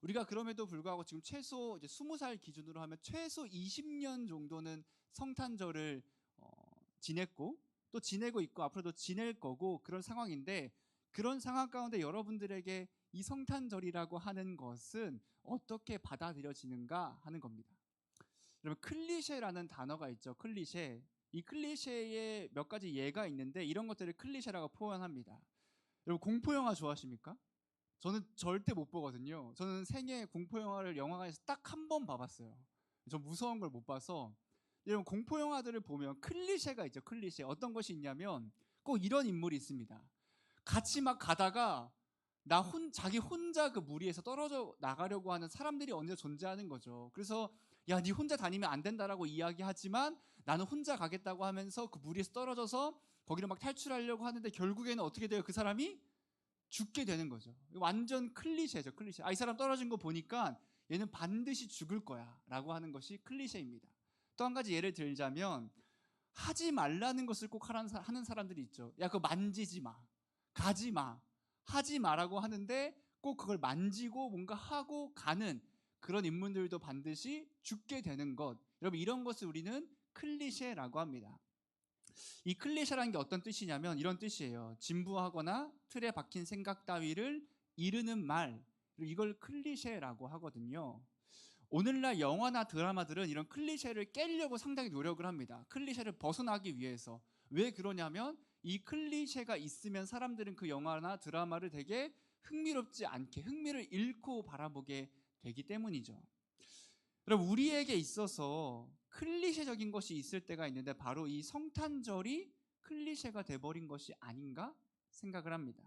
우리가 그럼에도 불구하고 지금 최소 이제 20살 기준으로 하면 최소 20년 정도는 성탄절을 어, 지냈고 또 지내고 있고 앞으로도 지낼 거고 그런 상황인데, 그런 상황 가운데 여러분들에게 이 성탄절이라고 하는 것은 어떻게 받아들여지는가 하는 겁니다. 여러분, 클리셰라는 단어가 있죠. 클리셰. 이 클리셰에 몇 가지 예가 있는데 이런 것들을 클리셰라고 표현합니다. 여러분, 공포 영화 좋아하십니까? 저는 절대 못 보거든요. 저는 생애 공포 영화를 영화관에서 딱 한 번 봐봤어요. 저 무서운 걸 못 봐서. 여러분, 공포 영화들을 보면 클리셰가 있죠. 클리셰. 어떤 것이 있냐면 꼭 이런 인물이 있습니다. 같이 막 가다가 자기 혼자 그 무리에서 떨어져 나가려고 하는 사람들이 언제 존재하는 거죠. 그래서 야, 네 혼자 다니면 안 된다라고 이야기하지만 나는 혼자 가겠다고 하면서 그 무리에서 떨어져서 거기를 막 탈출하려고 하는데 결국에는 어떻게 돼요? 그 사람이 죽게 되는 거죠. 완전 클리셰죠. 클리셰. 이 사람 떨어진 거 보니까 얘는 반드시 죽을 거야 라고 하는 것이 클리셰입니다. 또 한 가지 예를 들자면, 하지 말라는 것을 꼭 하는 사람들이 있죠. 야, 그거 만지지 마, 가지 마, 하지 마라고 하는데 꼭 그걸 만지고 뭔가 하고 가는 그런 인물들도 반드시 죽게 되는 것. 여러분, 이런 것을 우리는 클리셰라고 합니다. 이 클리셰라는 게 어떤 뜻이냐면 이런 뜻이에요. 진부하거나 틀에 박힌 생각 따위를 이르는 말, 이걸 클리셰라고 하거든요. 오늘날 영화나 드라마들은 이런 클리셰를 깨려고 상당히 노력을 합니다. 클리셰를 벗어나기 위해서. 왜 그러냐면 이 클리셰가 있으면 사람들은 그 영화나 드라마를 되게 흥미롭지 않게, 흥미를 잃고 바라보게 되기 때문이죠. 여러분, 우리에게 있어서 클리셰적인 것이 있을 때가 있는데 바로 이 성탄절이 클리셰가 돼버린 것이 아닌가 생각을 합니다.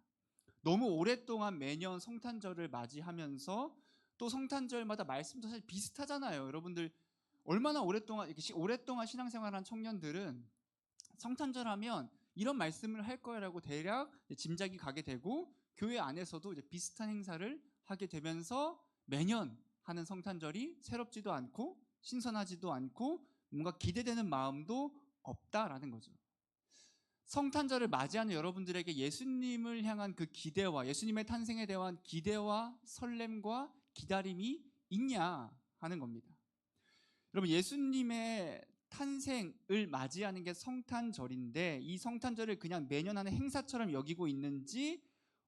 너무 오랫동안 매년 성탄절을 맞이하면서 또 성탄절마다 말씀도 사실 비슷하잖아요. 여러분들 얼마나 오랫동안 이렇게 오랫동안 신앙생활한 청년들은 성탄절 하면 이런 말씀을 할 거라고 대략 짐작이 가게 되고, 교회 안에서도 이제 비슷한 행사를 하게 되면서 매년 하는 성탄절이 새롭지도 않고 신선하지도 않고 뭔가 기대되는 마음도 없다라는 거죠. 성탄절을 맞이하는 여러분들에게 예수님을 향한 그 기대와 예수님의 탄생에 대한 기대와 설렘과 기다림이 있냐 하는 겁니다. 여러분, 예수님의 탄생을 맞이하는 게 성탄절인데 이 성탄절을 그냥 매년 하는 행사처럼 여기고 있는지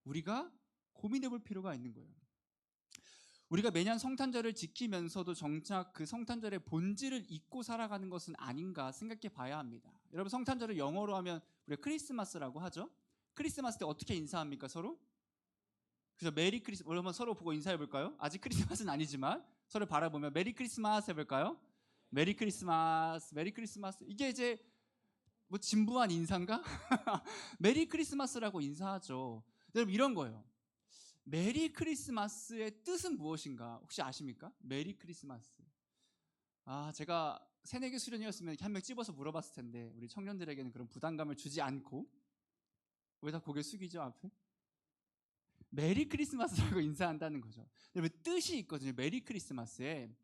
우리가 고민해 볼 필요가 있는 거예요. 우리가 매년 성탄절을 지키면서도 정작 그 성탄절의 본질을 잊고 살아가는 것은 아닌가 생각해 봐야 합니다. 여러분, 성탄절을 영어로 하면 우리가 크리스마스라고 하죠. 크리스마스 때 어떻게 인사합니까, 서로? 그래서 메리 크리스마스. 여러분, 서로 보고 인사해 볼까요? 아직 크리스마스는 아니지만 서로 바라보며 메리 크리스마스 해볼까요? 메리 크리스마스, 메리 크리스마스. 이게 이제 뭐 진부한 인사인가? 메리 크리스마스라고 인사하죠. 여러분, 이런 거예요. 메리 크리스마스의 뜻은 무엇인가 혹시 아십니까? 메리 크리스마스. 제가 새내기 수련이었으면 한 명 찝어서 물어봤을 텐데 우리 청년들에게는 그런 부담감을 주지 않고. 왜 다 고개 숙이죠, 앞에? 메리 크리스마스라고 인사한다는 거죠. 여러분, 뜻이 있거든요. 메리 크리스마스에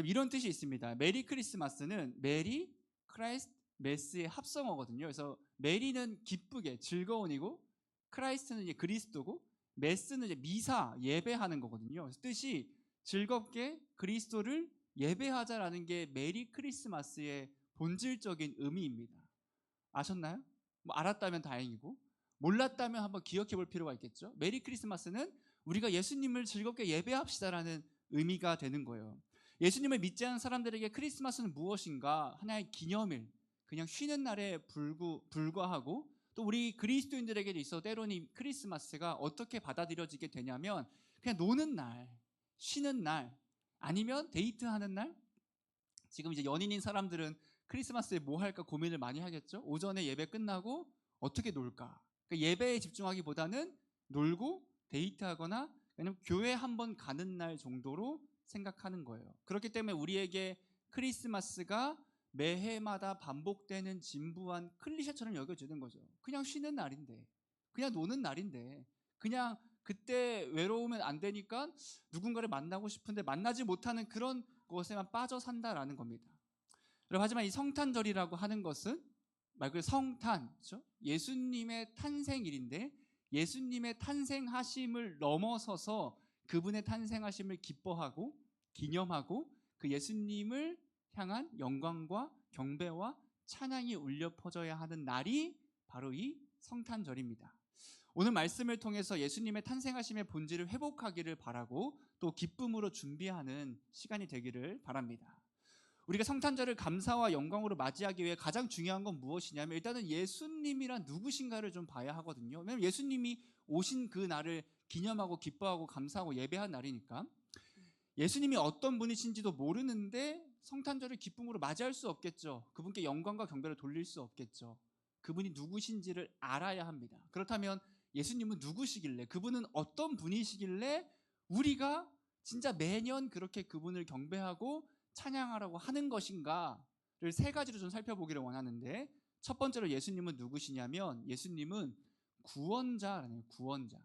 이런 뜻이 있습니다. 메리 크리스마스는 메리, 크라이스트, 메스의 합성어거든요. 그래서 메리는 기쁘게 즐거운이고 크라이스트는 이제 그리스도고 메스는 이제 미사 예배하는 거거든요. 그래서 뜻이 즐겁게 그리스도를 예배하자라는 게 메리 크리스마스의 본질적인 의미입니다. 아셨나요? 뭐 알았다면 다행이고 몰랐다면 한번 기억해 볼 필요가 있겠죠. 메리 크리스마스는 우리가 예수님을 즐겁게 예배합시다라는 의미가 되는 거예요. 예수님을 믿지 않는 사람들에게 크리스마스는 무엇인가? 하나의 기념일, 그냥 쉬는 날에 불과하고, 또 우리 그리스도인들에게도 있어 때로는 이 크리스마스가 어떻게 받아들여지게 되냐면 그냥 노는 날, 쉬는 날, 아니면 데이트하는 날. 지금 이제 연인인 사람들은 크리스마스에 뭐 할까 고민을 많이 하겠죠. 오전에 예배 끝나고 어떻게 놀까. 그러니까 예배에 집중하기보다는 놀고 데이트하거나 아니면 교회 한번 가는 날 정도로 생각하는 거예요. 그렇기 때문에 우리에게 크리스마스가 매해마다 반복되는 진부한 클리셰처럼 여겨지는 거죠. 그냥 쉬는 날인데, 그냥 노는 날인데, 그냥 그때 외로우면 안 되니까 누군가를 만나고 싶은데 만나지 못하는 그런 것에만 빠져 산다라는 겁니다. 여러분, 하지만 이 성탄절이라고 하는 것은 말 그대로 성탄, 그렇죠? 예수님의 탄생일인데 예수님의 탄생하심을 넘어서서 그분의 탄생하심을 기뻐하고 기념하고 그 예수님을 향한 영광과 경배와 찬양이 울려 퍼져야 하는 날이 바로 이 성탄절입니다. 오늘 말씀을 통해서 예수님의 탄생하심의 본질을 회복하기를 바라고 또 기쁨으로 준비하는 시간이 되기를 바랍니다. 우리가 성탄절을 감사와 영광으로 맞이하기 위해 가장 중요한 건 무엇이냐면 일단은 예수님이란 누구신가를 좀 봐야 하거든요. 왜냐하면 예수님이 오신 그 날을 기념하고 기뻐하고 감사하고 예배한 날이니까. 예수님이 어떤 분이신지도 모르는데 성탄절을 기쁨으로 맞이할 수 없겠죠. 그분께 영광과 경배를 돌릴 수 없겠죠. 그분이 누구신지를 알아야 합니다. 그렇다면 예수님은 누구시길래, 그분은 어떤 분이시길래 우리가 진짜 매년 그렇게 그분을 경배하고 찬양하라고 하는 것인가를 세 가지로 좀 살펴보기를 원하는데, 첫 번째로 예수님은 누구시냐면 예수님은 구원자라는 구원자.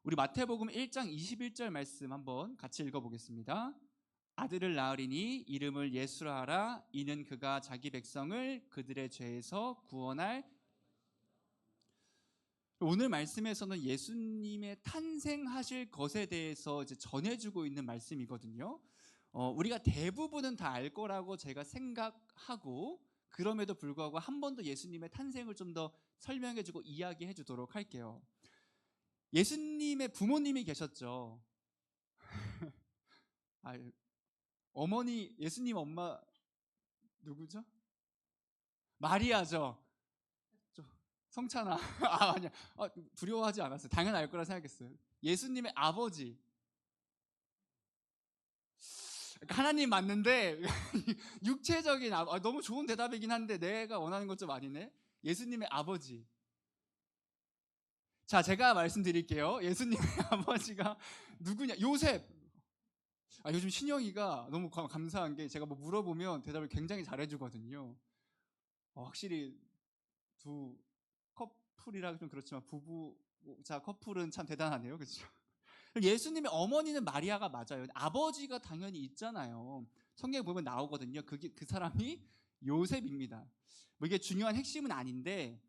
우리 마태복음 1장 21절 말씀 한번 같이 읽어보겠습니다. 아들을 낳으리니 이름을 예수라 하라. 이는 그가 자기 백성을 그들의 죄에서 구원할. 오늘 말씀에서는 예수님의 탄생하실 것에 대해서 이제 전해주고 있는 말씀이거든요. 우리가 대부분은 다 알 거라고 제가 생각하고, 그럼에도 불구하고 한 번 더 예수님의 탄생을 좀 더 설명해주고 이야기해 주도록 할게요. 예수님의 부모님이 계셨죠. 어머니, 예수님 엄마 누구죠? 마리아죠. 성찬아. 아니야. 두려워하지 않았어요. 당연히 알 거라 생각했어요. 예수님의 아버지. 하나님 맞는데 육체적인 너무 좋은 대답이긴 한데 내가 원하는 것 좀 아니네. 예수님의 아버지. 자, 제가 말씀드릴게요. 예수님의 아버지가 누구냐? 요셉. 요즘 신영이가 너무 감사한 게 제가 뭐 물어보면 대답을 굉장히 잘해주거든요. 확실히 두 커플이라 좀 그렇지만 부부자 커플은 참 대단하네요, 그렇죠? 예수님의 어머니는 마리아가 맞아요. 아버지가 당연히 있잖아요. 성경에 보면 나오거든요. 그 사람이 요셉입니다. 뭐 이게 중요한 핵심은 아닌데,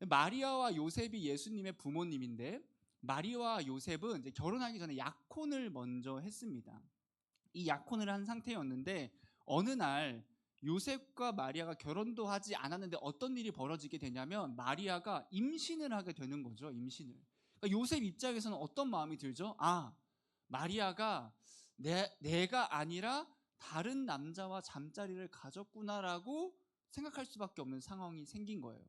마리아와 요셉이 예수님의 부모님인데, 마리아와 요셉은 이제 결혼하기 전에 약혼을 먼저 했습니다. 이 약혼을 한 상태였는데 어느 날 요셉과 마리아가 결혼도 하지 않았는데 어떤 일이 벌어지게 되냐면 마리아가 임신을 하게 되는 거죠. 임신을. 그러니까 요셉 입장에서는 어떤 마음이 들죠? 마리아가 내가 아니라 다른 남자와 잠자리를 가졌구나라고 생각할 수밖에 없는 상황이 생긴 거예요.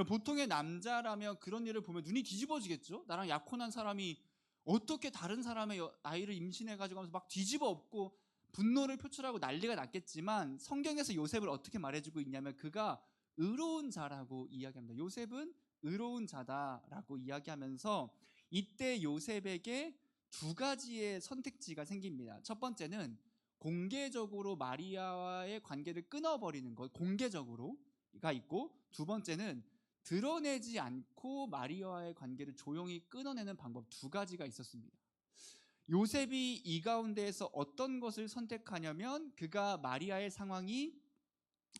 보통의 남자라면 그런 일을 보면 눈이 뒤집어지겠죠. 나랑 약혼한 사람이 어떻게 다른 사람의 아이를 임신해가지고 하면서 막 뒤집어 엎고 분노를 표출하고 난리가 났겠지만, 성경에서 요셉을 어떻게 말해주고 있냐면 그가 의로운 자라고 이야기합니다. 요셉은 의로운 자다라고 이야기하면서 이때 요셉에게 두 가지의 선택지가 생깁니다. 첫 번째는 공개적으로 마리아와의 관계를 끊어버리는 것, 공개적으로가 있고, 두 번째는 드러내지 않고 마리아와의 관계를 조용히 끊어내는 방법, 두 가지가 있었습니다. 요셉이 이 가운데에서 어떤 것을 선택하냐면 그가 마리아의 상황이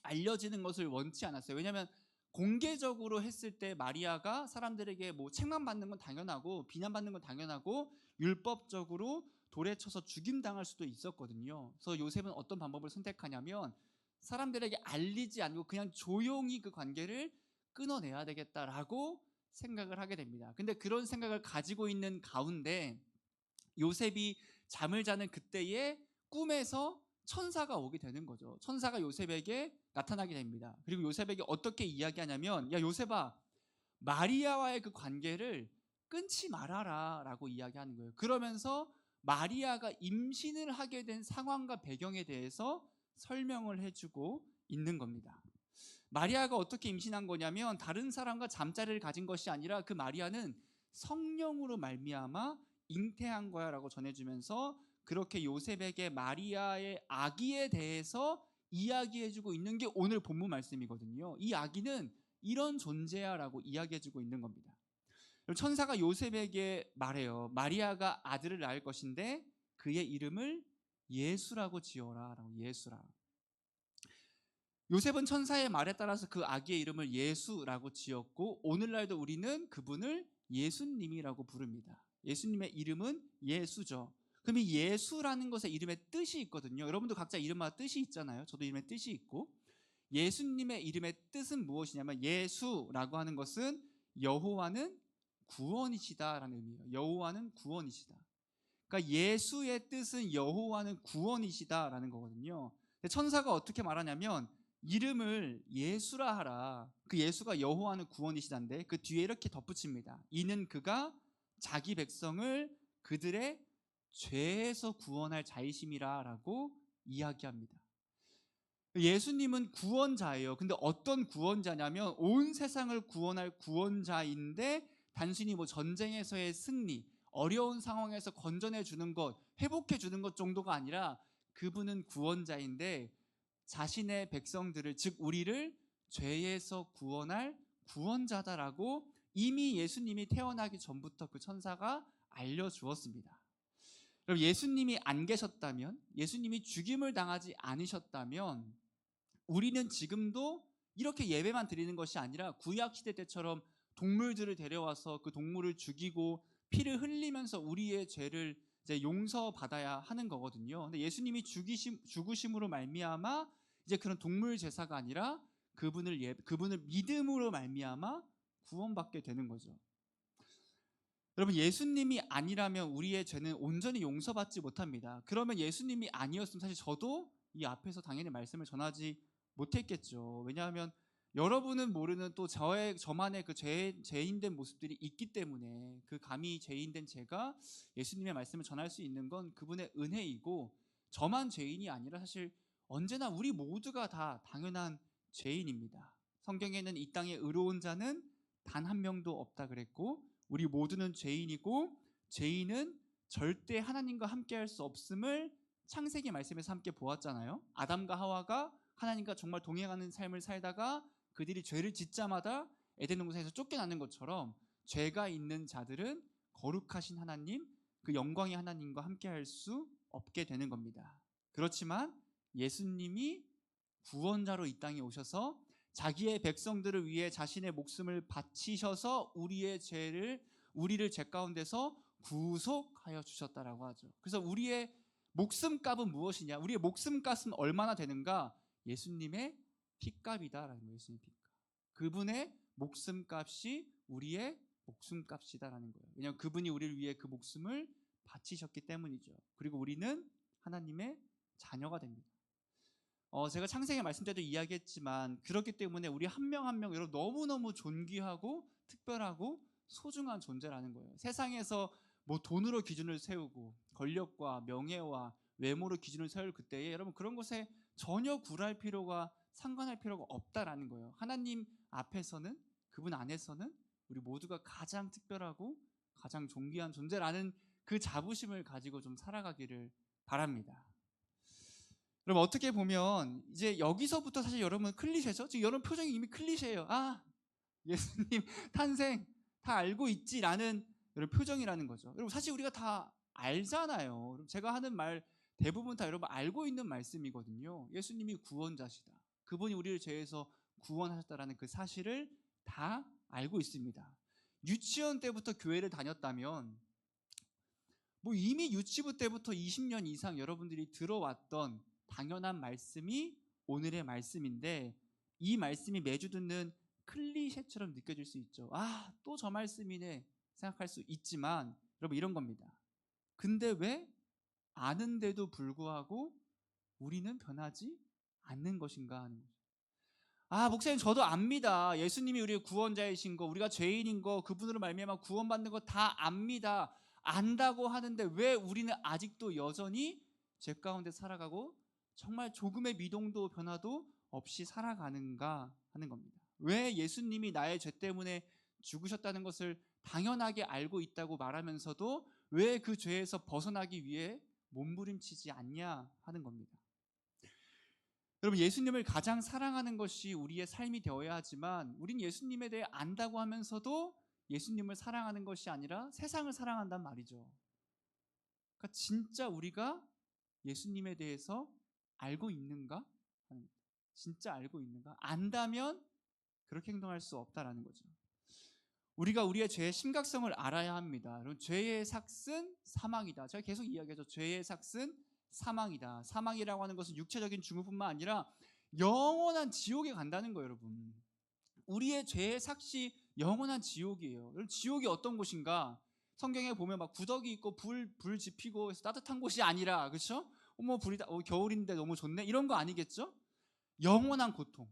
알려지는 것을 원치 않았어요. 왜냐하면 공개적으로 했을 때 마리아가 사람들에게 뭐 책망받는 건 당연하고 비난받는 건 당연하고 율법적으로 돌에 쳐서 죽임당할 수도 있었거든요. 그래서 요셉은 어떤 방법을 선택하냐면 사람들에게 알리지 않고 그냥 조용히 그 관계를 끊어내야 되겠다라고 생각을 하게 됩니다. 근데 그런 생각을 가지고 있는 가운데 요셉이 잠을 자는 그때에 꿈에서 천사가 오게 되는 거죠. 천사가 요셉에게 나타나게 됩니다. 그리고 요셉에게 어떻게 이야기하냐면, 야 요셉아, 마리아와의 그 관계를 끊지 말아라 라고 이야기하는 거예요. 그러면서 마리아가 임신을 하게 된 상황과 배경에 대해서 설명을 해주고 있는 겁니다. 마리아가 어떻게 임신한 거냐면 다른 사람과 잠자리를 가진 것이 아니라 그 마리아는 성령으로 말미암아 잉태한 거야 라고 전해주면서 그렇게 요셉에게 마리아의 아기에 대해서 이야기해주고 있는 게 오늘 본문 말씀이거든요. 이 아기는 이런 존재야 라고 이야기해주고 있는 겁니다. 천사가 요셉에게 말해요. 마리아가 아들을 낳을 것인데 그의 이름을 예수라고 지어라 라고. 예수라. 요셉은 천사의 말에 따라서 그 아기의 이름을 예수라고 지었고 오늘날도 우리는 그분을 예수님이라고 부릅니다. 예수님의 이름은 예수죠. 그럼 이 예수라는 것의 이름의 뜻이 있거든요. 여러분도 각자 이름마다 뜻이 있잖아요. 저도 이름의 뜻이 있고, 예수님의 이름의 뜻은 무엇이냐면, 예수라고 하는 것은 여호와는 구원이시다라는 의미예요. 여호와는 구원이시다. 그러니까 예수의 뜻은 여호와는 구원이시다라는 거거든요. 천사가 어떻게 말하냐면, 이름을 예수라 하라. 그 예수가 여호와는 구원이시다인데 그 뒤에 이렇게 덧붙입니다. 이는 그가 자기 백성을 그들의 죄에서 구원할 자이심이라 라고 이야기합니다. 예수님은 구원자예요. 근데 어떤 구원자냐면 온 세상을 구원할 구원자인데, 단순히 뭐 전쟁에서의 승리, 어려운 상황에서 건져내 주는 것, 회복해 주는 것 정도가 아니라, 그분은 구원자인데 자신의 백성들을, 즉 우리를 죄에서 구원할 구원자다라고 이미 예수님이 태어나기 전부터 그 천사가 알려주었습니다. 그럼 예수님이 안 계셨다면, 예수님이 죽임을 당하지 않으셨다면, 우리는 지금도 이렇게 예배만 드리는 것이 아니라 구약시대 때처럼 동물들을 데려와서 그 동물을 죽이고 피를 흘리면서 우리의 죄를 이제 용서받아야 하는 거거든요. 근데 예수님이 죽으심으로 말미암아 이제 그런 동물 제사가 아니라 그분을 믿음으로 말미암아 구원받게 되는 거죠. 여러분, 예수님이 아니라면 우리의 죄는 온전히 용서받지 못합니다. 그러면 예수님이 아니었으면 사실 저도 이 앞에서 당연히 말씀을 전하지 못했겠죠. 왜냐하면 여러분은 모르는 또 저만의 그 죄인된 모습들이 있기 때문에, 그 감히 죄인된 제가 예수님의 말씀을 전할 수 있는 건 그분의 은혜이고, 저만 죄인이 아니라 사실 언제나 우리 모두가 다 당연한 죄인입니다. 성경에는 이 땅에 의로운 자는 단 한 명도 없다 그랬고, 우리 모두는 죄인이고 죄인은 절대 하나님과 함께할 수 없음을 창세기 말씀에서 함께 보았잖아요. 아담과 하와가 하나님과 정말 동행하는 삶을 살다가 그들이 죄를 짓자마자 에덴 동산에서 쫓겨나는 것처럼, 죄가 있는 자들은 거룩하신 하나님, 그 영광의 하나님과 함께할 수 없게 되는 겁니다. 그렇지만 예수님이 구원자로 이 땅에 오셔서 자기의 백성들을 위해 자신의 목숨을 바치셔서 우리를 죄 가운데서 구속하여 주셨다라고 하죠. 그래서 우리의 목숨값은 무엇이냐? 우리의 목숨값은 얼마나 되는가? 예수님의 피값이다라는 거예요. 예수님의 피값. 그분의 목숨값이 우리의 목숨값이다라는 거예요. 왜냐하면 그분이 우리를 위해 그 목숨을 바치셨기 때문이죠. 그리고 우리는 하나님의 자녀가 됩니다. 제가 창세기 말씀 때도 이야기했지만, 그렇기 때문에 우리 한 명 한 명 여러분 너무너무 존귀하고 특별하고 소중한 존재라는 거예요. 세상에서 뭐 돈으로 기준을 세우고 권력과 명예와 외모로 기준을 세울 그때에 여러분 그런 것에 전혀 굴할 필요가, 상관할 필요가 없다라는 거예요. 하나님 앞에서는, 그분 안에서는 우리 모두가 가장 특별하고 가장 존귀한 존재라는 그 자부심을 가지고 좀 살아가기를 바랍니다. 그럼 어떻게 보면 이제 여기서부터 사실 여러분 클리셰죠? 지금 여러분 표정이 이미 클리셰예요. 아, 예수님 탄생 다 알고 있지라는 여러분 표정이라는 거죠. 여러분 사실 우리가 다 알잖아요. 제가 하는 말 대부분 다 여러분 알고 있는 말씀이거든요. 예수님이 구원자시다. 그분이 우리를 죄에서 구원하셨다라는 그 사실을 다 알고 있습니다. 유치원 때부터 교회를 다녔다면 뭐 이미 유치부 때부터 20년 이상 여러분들이 들어왔던 당연한 말씀이 오늘의 말씀인데, 이 말씀이 매주 듣는 클리셰처럼 느껴질 수 있죠. 아, 또 저 말씀이네 생각할 수 있지만 여러분 이런 겁니다. 근데 왜 아는데도 불구하고 우리는 변하지 않는 것인가 하는 거죠. 아, 목사님 저도 압니다. 예수님이 우리의 구원자이신 거, 우리가 죄인인 거, 그분으로 말미암아 구원받는 거 다 압니다. 안다고 하는데 왜 우리는 아직도 여전히 죄 가운데 살아가고 정말 조금의 미동도 변화도 없이 살아가는가 하는 겁니다. 왜 예수님이 나의 죄 때문에 죽으셨다는 것을 당연하게 알고 있다고 말하면서도 왜 그 죄에서 벗어나기 위해 몸부림치지 않냐 하는 겁니다. 여러분, 예수님을 가장 사랑하는 것이 우리의 삶이 되어야 하지만, 우린 예수님에 대해 안다고 하면서도 예수님을 사랑하는 것이 아니라 세상을 사랑한단 말이죠. 그러니까 진짜 우리가 예수님에 대해서 알고 있는가? 진짜 알고 있는가? 안다면 그렇게 행동할 수 없다라는 거죠. 우리가 우리의 죄의 심각성을 알아야 합니다. 여러분, 죄의 삭은 사망이다. 제가 계속 이야기하죠. 죄의 삭은 사망이다. 사망이라고 하는 것은 육체적인 죽음뿐만 아니라 영원한 지옥에 간다는 거예요, 여러분. 우리의 죄의 삭이 영원한 지옥이에요. 여러분, 지옥이 어떤 곳인가? 성경에 보면 막 구더기 있고 불 지피고 해서 따뜻한 곳이 아니라, 그렇죠? 겨울인데 너무 좋네, 이런 거 아니겠죠? 영원한 고통,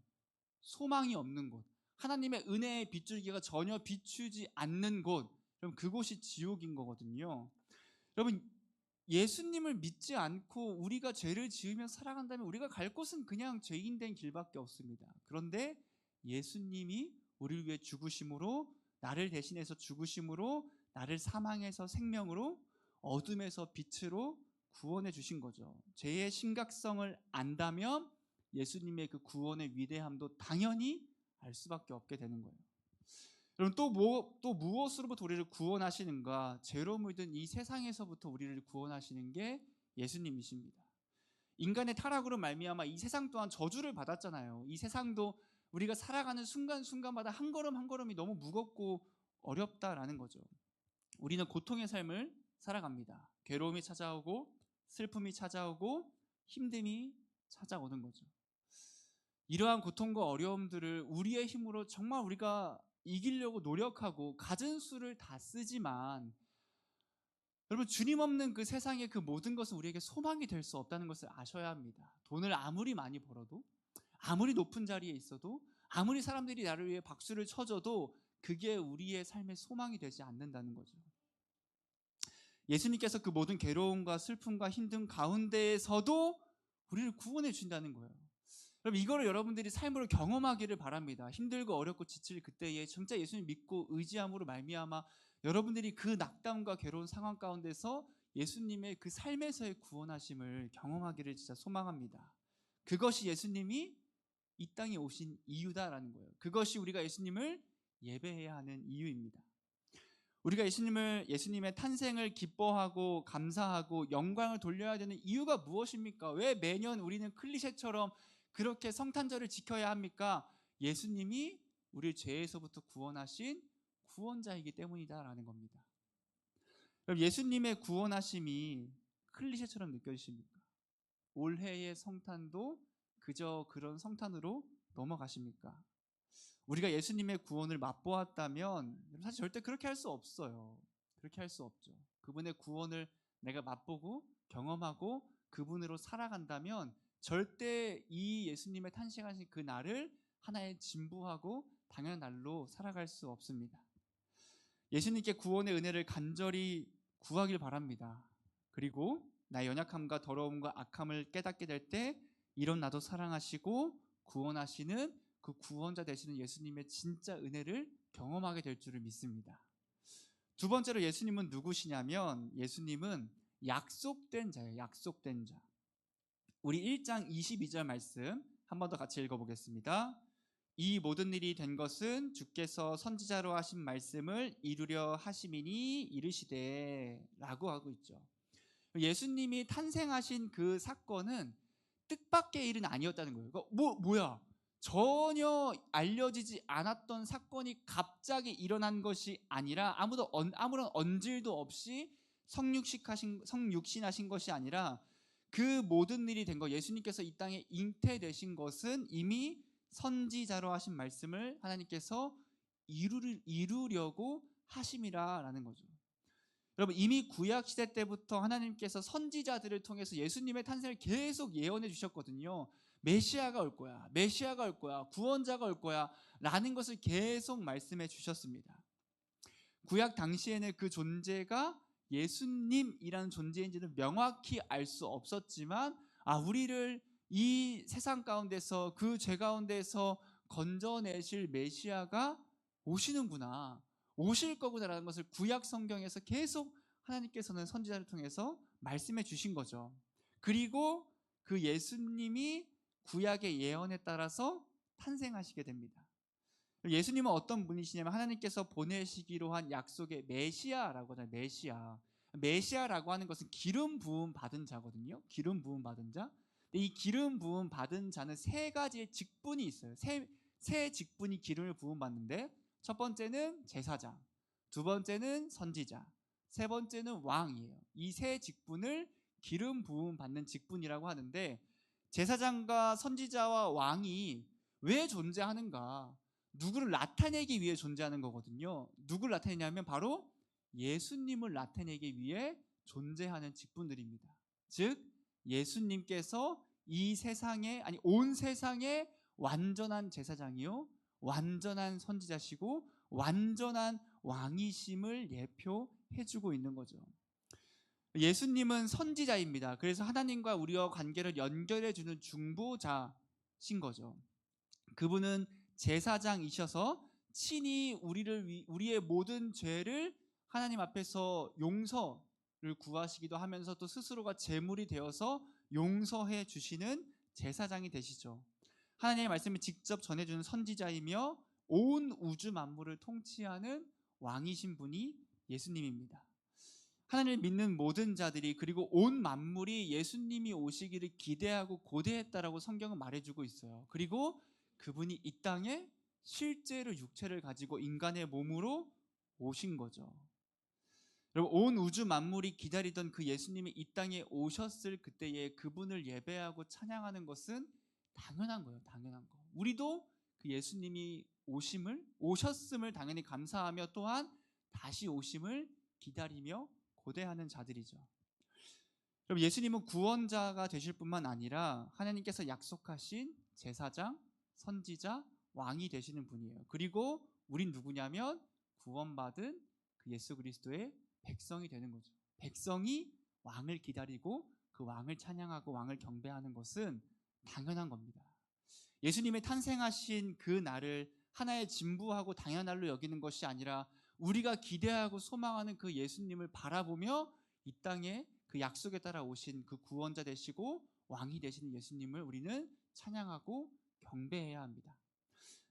소망이 없는 곳, 하나님의 은혜의 빗줄기가 전혀 비추지 않는 곳, 그럼 그곳이 지옥인 거거든요. 여러분, 예수님을 믿지 않고 우리가 죄를 지으며 살아간다면 우리가 갈 곳은 그냥 죄인 된 길밖에 없습니다. 그런데 예수님이 우리를 위해 죽으심으로, 나를 대신해서 죽으심으로, 나를 사망에서 생명으로, 어둠에서 빛으로 구원해 주신 거죠. 죄의 심각성을 안다면 예수님의 그 구원의 위대함도 당연히 알 수밖에 없게 되는 거예요. 여러분, 또 무엇으로부터 우리를 구원하시는가? 죄로 물든 이 세상에서부터 우리를 구원하시는 게 예수님이십니다. 인간의 타락으로 말미암아 이 세상 또한 저주를 받았잖아요. 이 세상도 우리가 살아가는 순간순간마다 한 걸음 한 걸음이 너무 무겁고 어렵다라는 거죠. 우리는 고통의 삶을 살아갑니다. 괴로움이 찾아오고 슬픔이 찾아오고 힘듦이 찾아오는 거죠. 이러한 고통과 어려움들을 우리의 힘으로 정말 우리가 이기려고 노력하고 갖은 수를 다 쓰지만, 여러분, 주님 없는 그 세상의 그 모든 것은 우리에게 소망이 될 수 없다는 것을 아셔야 합니다. 돈을 아무리 많이 벌어도, 아무리 높은 자리에 있어도, 아무리 사람들이 나를 위해 박수를 쳐줘도 그게 우리의 삶의 소망이 되지 않는다는 거죠. 예수님께서 그 모든 괴로움과 슬픔과 힘듦 가운데에서도 우리를 구원해 주신다는 거예요. 그럼 이거를 여러분들이 삶으로 경험하기를 바랍니다. 힘들고 어렵고 지칠 그때에 진짜 예수님 믿고 의지함으로 말미암아 여러분들이 그 낙담과 괴로운 상황 가운데서 예수님의 그 삶에서의 구원하심을 경험하기를 진짜 소망합니다. 그것이 예수님이 이 땅에 오신 이유다라는 거예요. 그것이 우리가 예수님을 예배해야 하는 이유입니다. 우리가 예수님의 탄생을 기뻐하고 감사하고 영광을 돌려야 되는 이유가 무엇입니까? 왜 매년 우리는 클리셰처럼 그렇게 성탄절을 지켜야 합니까? 예수님이 우리를 죄에서부터 구원하신 구원자이기 때문이다라는 겁니다. 예수님의 구원하심이 클리셰처럼 느껴지십니까? 올해의 성탄도 그저 그런 성탄으로 넘어가십니까? 우리가 예수님의 구원을 맛보았다면 사실 절대 그렇게 할 수 없어요. 그렇게 할 수 없죠. 그분의 구원을 내가 맛보고 경험하고 그분으로 살아간다면 절대 이 예수님의 탄생하신 그 날을 하나의 진부하고 당연한 날로 살아갈 수 없습니다. 예수님께 구원의 은혜를 간절히 구하길 바랍니다. 그리고 나의 연약함과 더러움과 악함을 깨닫게 될 때 이런 나도 사랑하시고 구원하시는 그 구원자 되시는 예수님의 진짜 은혜를 경험하게 될 줄을 믿습니다. 두 번째로 예수님은 누구시냐면 예수님은 약속된 자예요. 약속된 자. 우리 1장 22절 말씀 한 번 더 같이 읽어보겠습니다. 이 모든 일이 된 것은 주께서 선지자로 하신 말씀을 이루려 하심이니 이르시되 라고 하고 있죠. 예수님이 탄생하신 그 사건은 뜻밖의 일은 아니었다는 거예요. 뭐야? 전혀 알려지지 않았던 사건이 갑자기 일어난 것이 아니라 아무런 언질도 없이 성육신하신 것이 아니라 그 모든 일이 된 것, 예수님께서 이 땅에 잉태되신 것은 이미 선지자로 하신 말씀을 하나님께서 이루려고 하심이라는 거죠. 여러분, 이미 구약 시대 때부터 하나님께서 선지자들을 통해서 예수님의 탄생을 계속 예언해 주셨거든요. 메시아가 올 거야, 메시아가 올 거야, 구원자가 올 거야 라는 것을 계속 말씀해 주셨습니다. 구약 당시에는 그 존재가 예수님이라는 존재인지는 명확히 알 수 없었지만 우리를 이 세상 가운데서 그 죄 가운데서 건져내실 메시아가 오시는구나, 오실 거구나라는 것을 구약 성경에서 계속 하나님께서는 선지자를 통해서 말씀해 주신 거죠. 그리고 그 예수님이 구약의 예언에 따라서 탄생하시게 됩니다. 예수님은 어떤 분이시냐면 하나님께서 보내시기로 한 약속의 메시아라고 하잖아요. 메시아라고 하는 것은 기름 부음 받은 자거든요. 기름 부음 받은 자. 이 기름 부음 받은 자는 세 가지의 직분이 있어요. 세 직분이 기름을 부음 받는데, 첫 번째는 제사장, 두 번째는 선지자, 세 번째는 왕이에요. 이 세 직분을 기름 부음 받는 직분이라고 하는데, 제사장과 선지자와 왕이 왜 존재하는가? 누구를 나타내기 위해 존재하는 거거든요. 누구를 나타내냐면 바로 예수님을 나타내기 위해 존재하는 직분들입니다. 즉 예수님께서 이 세상에, 아니 온 세상에 완전한 제사장이요, 완전한 선지자시고 완전한 왕이심을 예표해주고 있는 거죠. 예수님은 선지자입니다. 그래서 하나님과 우리와 관계를 연결해주는 중보자신 거죠. 그분은 제사장이셔서 친히 우리의 모든 죄를 하나님 앞에서 용서를 구하시기도 하면서 또 스스로가 제물이 되어서 용서해 주시는 제사장이 되시죠. 하나님의 말씀을 직접 전해주는 선지자이며 온 우주 만물을 통치하는 왕이신 분이 예수님입니다. 하나님을 믿는 모든 자들이, 그리고 온 만물이 예수님이 오시기를 기대하고 고대했다라고 성경은 말해주고 있어요. 그리고 그분이 이 땅에 실제로 육체를 가지고 인간의 몸으로 오신 거죠. 여러분, 온 우주 만물이 기다리던 그 예수님이 이 땅에 오셨을 그때에 그분을 예배하고 찬양하는 것은 당연한 거예요. 당연한 거. 우리도 그 예수님이 오셨음을 당연히 감사하며 또한 다시 오심을 기다리며 고대하는 자들이죠. 그럼 예수님은 구원자가 되실 뿐만 아니라 하나님께서 약속하신 제사장, 선지자, 왕이 되시는 분이에요. 그리고 우린 누구냐면 구원받은 그 예수 그리스도의 백성이 되는 거죠. 백성이 왕을 기다리고 그 왕을 찬양하고 왕을 경배하는 것은 당연한 겁니다. 예수님의 탄생하신 그 날을 하나의 진부하고 당연한 날로 여기는 것이 아니라 우리가 기대하고 소망하는 그 예수님을 바라보며 이 땅에 그 약속에 따라 오신 그 구원자 되시고 왕이 되시는 예수님을 우리는 찬양하고 경배해야 합니다.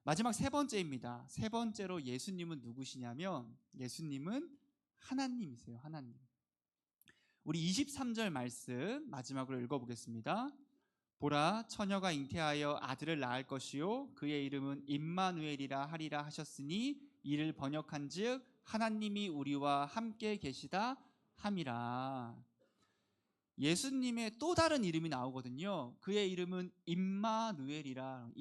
마지막 세 번째입니다. 세 번째로 예수님은 누구시냐면 예수님은 하나님이세요. 하나님. 우리 23절 말씀 마지막으로 읽어보겠습니다. 보라, 처녀가 잉태하여 아들을 낳을 것이요 그의 이름은 임마누엘이라 하리라 하셨으니 이를 번역한즉 하나님이 우리와 함께 계시다 함이라. 예수님의 또 다른 이름이 나오거든요. 그의 이름은 임마누엘이라.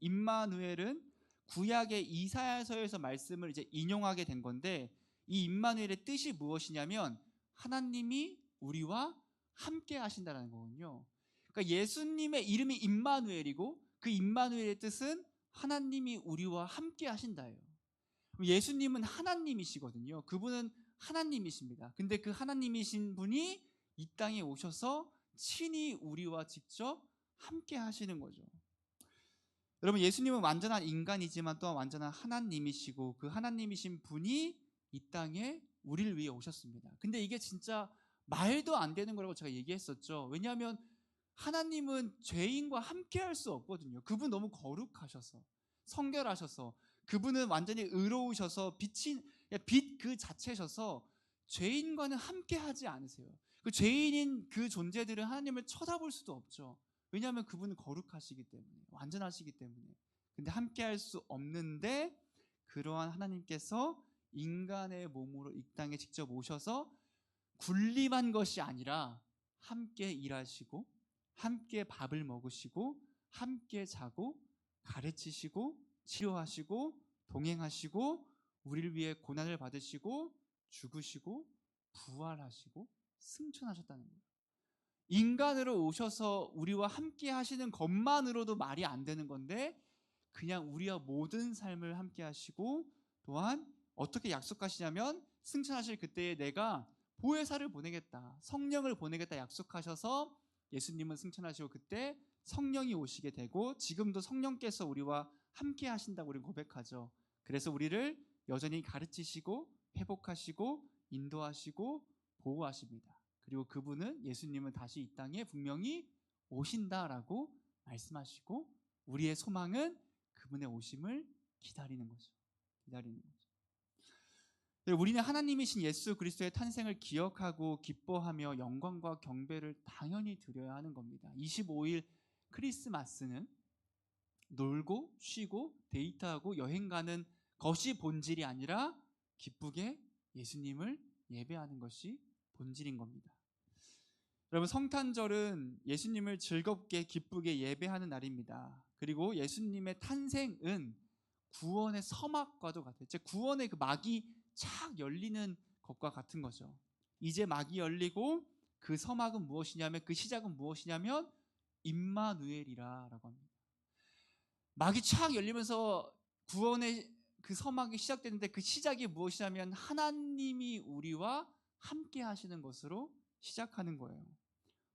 임마누엘은 구약의 이사야서에서 말씀을 이제 인용하게 된 건데, 이 임마누엘의 뜻이 무엇이냐면 하나님이 우리와 함께 하신다는 거군요. 그러니까 예수님의 이름이 임마누엘이고 그 임마누엘의 뜻은 하나님이 우리와 함께 하신다예요. 예수님은 하나님이시거든요. 그분은 하나님이십니다. 근데 그 하나님이신 분이 이 땅에 오셔서 친히 우리와 직접 함께 하시는 거죠. 여러분, 예수님은 완전한 인간이지만 또한 완전한 하나님이시고 그 하나님이신 분이 이 땅에 우리를 위해 오셨습니다. 근데 이게 진짜 말도 안 되는 거라고 제가 얘기했었죠. 왜냐하면 하나님은 죄인과 함께 할 수 없거든요. 그분 너무 거룩하셔서, 성결하셔서, 그분은 완전히 의로우셔서 빛 그 자체셔서 죄인과는 함께 하지 않으세요. 그 죄인인 그 존재들은 하나님을 쳐다볼 수도 없죠. 왜냐하면 그분은 거룩하시기 때문에, 완전하시기 때문에. 근데 함께 할 수 없는데 그러한 하나님께서 인간의 몸으로 이 땅에 직접 오셔서 군림한 것이 아니라 함께 일하시고 함께 밥을 먹으시고 함께 자고 가르치시고 치료하시고 동행하시고 우리를 위해 고난을 받으시고 죽으시고 부활하시고 승천하셨다는 거예요. 인간으로 오셔서 우리와 함께 하시는 것만으로도 말이 안 되는 건데 그냥 우리와 모든 삶을 함께 하시고 또한 어떻게 약속하시냐면 승천하실 그때에 내가 보혜사를 보내겠다, 성령을 보내겠다 약속하셔서 예수님은 승천하시고 그때 성령이 오시게 되고 지금도 성령께서 우리와 함께 하신다고 우리는 고백하죠. 그래서 우리를 여전히 가르치시고 회복하시고 인도하시고 보호하십니다. 그리고 그분은, 예수님은 다시 이 땅에 분명히 오신다라고 말씀하시고 우리의 소망은 그분의 오심을 기다리는 거죠. 기다리는 거죠. 우리는 하나님이신 예수 그리스도의 탄생을 기억하고 기뻐하며 영광과 경배를 당연히 드려야 하는 겁니다. 25일 크리스마스는 놀고 쉬고 데이트하고 여행 가는 그것이 본질이 아니라 기쁘게 예수님을 예배하는 것이 본질인 겁니다. 여러분, 성탄절은 예수님을 즐겁게 기쁘게 예배하는 날입니다. 그리고 예수님의 탄생은 구원의 서막과도 같아요. 즉 구원의 그 막이 착 열리는 것과 같은 거죠. 이제 막이 열리고 그 서막은 무엇이냐면, 그 시작은 무엇이냐면 임마누엘이라라고 합니다. 막이 착 열리면서 구원의 그 서막이 시작되는데, 그 시작이 무엇이냐면 하나님이 우리와 함께 하시는 것으로 시작하는 거예요.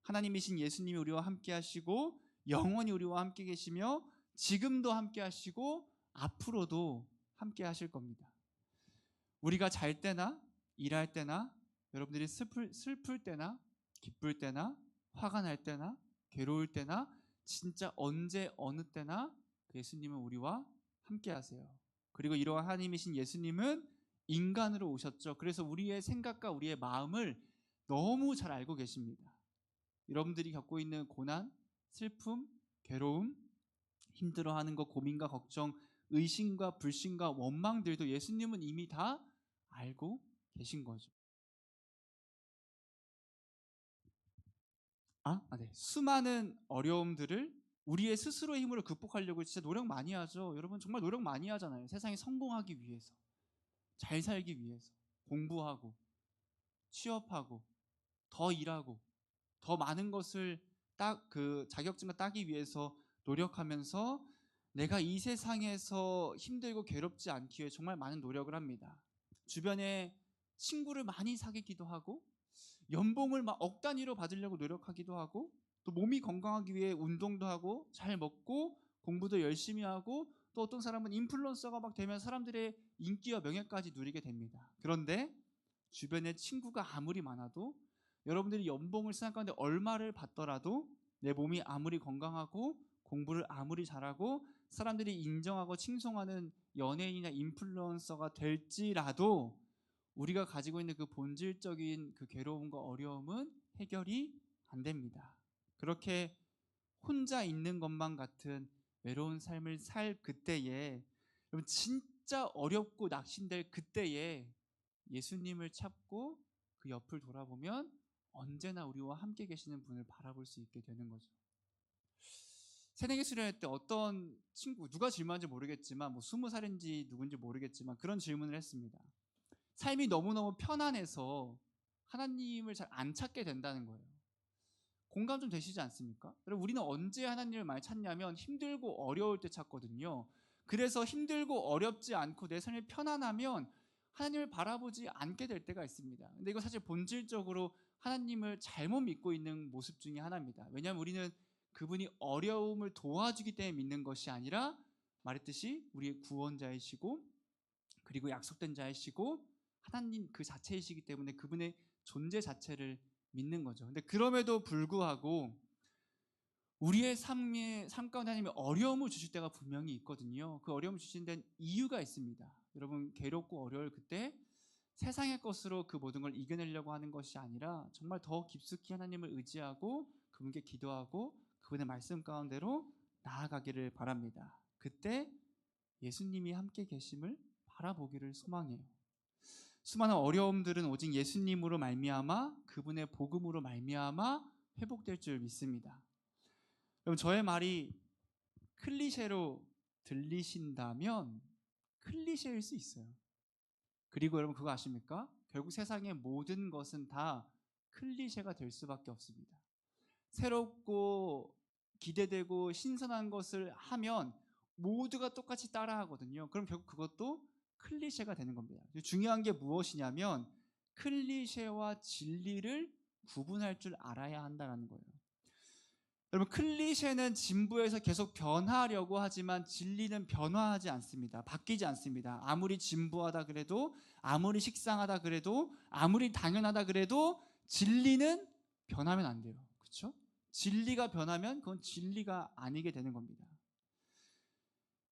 하나님이신 예수님이 우리와 함께 하시고 영원히 우리와 함께 계시며 지금도 함께 하시고 앞으로도 함께 하실 겁니다. 우리가 잘 때나 일할 때나, 여러분들이 슬플 때나 기쁠 때나, 화가 날 때나 괴로울 때나, 진짜 언제 어느 때나 예수님은 우리와 함께 하세요. 그리고 이러한 하나님이신 예수님은 인간으로 오셨죠. 그래서 우리의 생각과 우리의 마음을 너무 잘 알고 계십니다. 여러분들이 겪고 있는 고난, 슬픔, 괴로움, 힘들어하는 것, 고민과 걱정, 의심과 불신과 원망들도 예수님은 이미 다 알고 계신 거죠. 네. 수많은 어려움들을 우리의 스스로의 힘으로 극복하려고 진짜 노력 많이 하죠. 여러분 정말 노력 많이 하잖아요. 세상에 성공하기 위해서, 잘 살기 위해서, 공부하고 취업하고 더 일하고 더 많은 것을 그 자격증을 따기 위해서 노력하면서 내가 이 세상에서 힘들고 괴롭지 않기 위해 정말 많은 노력을 합니다. 주변에 친구를 많이 사귀기도 하고, 연봉을 막 억 단위로 받으려고 노력하기도 하고, 또 몸이 건강하기 위해 운동도 하고 잘 먹고 공부도 열심히 하고, 또 어떤 사람은 인플루언서가 막 되면 사람들의 인기와 명예까지 누리게 됩니다. 그런데 주변에 친구가 아무리 많아도, 여러분들이 연봉을 생각하는데 얼마를 받더라도, 내 몸이 아무리 건강하고 공부를 아무리 잘하고 사람들이 인정하고 칭송하는 연예인이나 인플루언서가 될지라도 우리가 가지고 있는 그 본질적인 그 괴로움과 어려움은 해결이 안 됩니다. 그렇게 혼자 있는 것만 같은 외로운 삶을 살 그때에, 여러분 진짜 어렵고 낙심될 그때에 예수님을 찾고 그 옆을 돌아보면 언제나 우리와 함께 계시는 분을 바라볼 수 있게 되는 거죠. 새내기 수련회 때 어떤 친구, 누가 질문한지 모르겠지만, 20살인지 누군지 모르겠지만 그런 질문을 했습니다. 삶이 너무너무 편안해서 하나님을 잘 안 찾게 된다는 거예요. 공감 좀 되시지 않습니까? 우리는 언제 하나님을 많이 찾냐면 힘들고 어려울 때 찾거든요. 그래서 힘들고 어렵지 않고 내 삶이 편안하면 하나님을 바라보지 않게 될 때가 있습니다. 근데 이거 사실 본질적으로 하나님을 잘못 믿고 있는 모습 중에 하나입니다. 왜냐하면 우리는 그분이 어려움을 도와주기 때문에 믿는 것이 아니라, 말했듯이 우리의 구원자이시고 그리고 약속된 자이시고 하나님 그 자체이시기 때문에 그분의 존재 자체를 믿는 거죠. 근데 그럼에도 불구하고 우리의 삶 가운데 하나님이 어려움을 주실 때가 분명히 있거든요. 그 어려움을 주신 데는 이유가 있습니다. 여러분, 괴롭고 어려울 그때 세상의 것으로 그 모든 걸 이겨내려고 하는 것이 아니라 정말 더 깊숙이 하나님을 의지하고 그분께 기도하고 그분의 말씀 가운데로 나아가기를 바랍니다. 그때 예수님이 함께 계심을 바라보기를 소망해요. 수많은 어려움들은 오직 예수님으로 말미암아, 그분의 복음으로 말미암아 회복될 줄 믿습니다. 여러분, 저의 말이 클리셰로 들리신다면 클리셰일 수 있어요. 그리고 여러분 그거 아십니까? 결국 세상의 모든 것은 다 클리셰가 될 수밖에 없습니다. 새롭고 기대되고 신선한 것을 하면 모두가 똑같이 따라하거든요. 그럼 결국 그것도 클리셰가 되는 겁니다. 중요한 게 무엇이냐면 클리셰와 진리를 구분할 줄 알아야 한다는 거예요. 여러분, 클리셰는 진부에서 계속 변하려고 하지만 진리는 변화하지 않습니다. 바뀌지 않습니다. 아무리 진부하다 그래도, 아무리 식상하다 그래도, 아무리 당연하다 그래도 진리는 변하면 안 돼요. 그렇죠? 진리가 변하면 그건 진리가 아니게 되는 겁니다.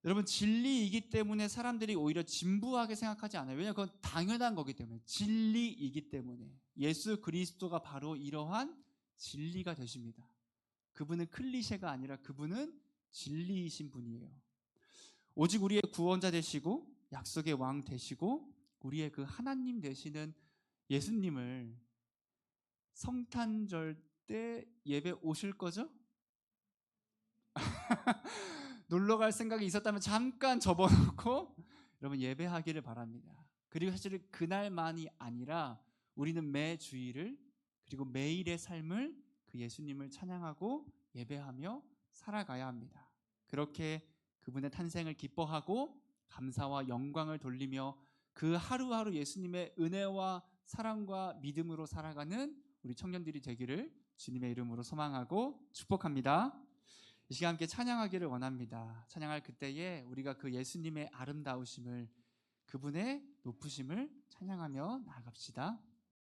여러분, 진리이기 때문에 사람들이 오히려 진부하게 생각하지 않아요. 왜냐하면 그건 당연한 거기 때문에, 진리이기 때문에. 예수 그리스도가 바로 이러한 진리가 되십니다. 그분은 클리셰가 아니라 그분은 진리이신 분이에요. 오직 우리의 구원자 되시고 약속의 왕 되시고 우리의 그 하나님 되시는 예수님을 성탄절 때 예배 오실 거죠? 놀러 갈 생각이 있었다면 잠깐 접어놓고 여러분 예배하기를 바랍니다. 그리고 사실 그날만이 아니라 우리는 매 주일을 그리고 매일의 삶을 그 예수님을 찬양하고 예배하며 살아가야 합니다. 그렇게 그분의 탄생을 기뻐하고 감사와 영광을 돌리며 그 하루하루 예수님의 은혜와 사랑과 믿음으로 살아가는 우리 청년들이 되기를 주님의 이름으로 소망하고 축복합니다. 이 시간 함께 찬양하기를 원합니다. 찬양할 그때에 우리가 그 예수님의 아름다우심을, 그분의 높으심을 찬양하며 나아갑시다.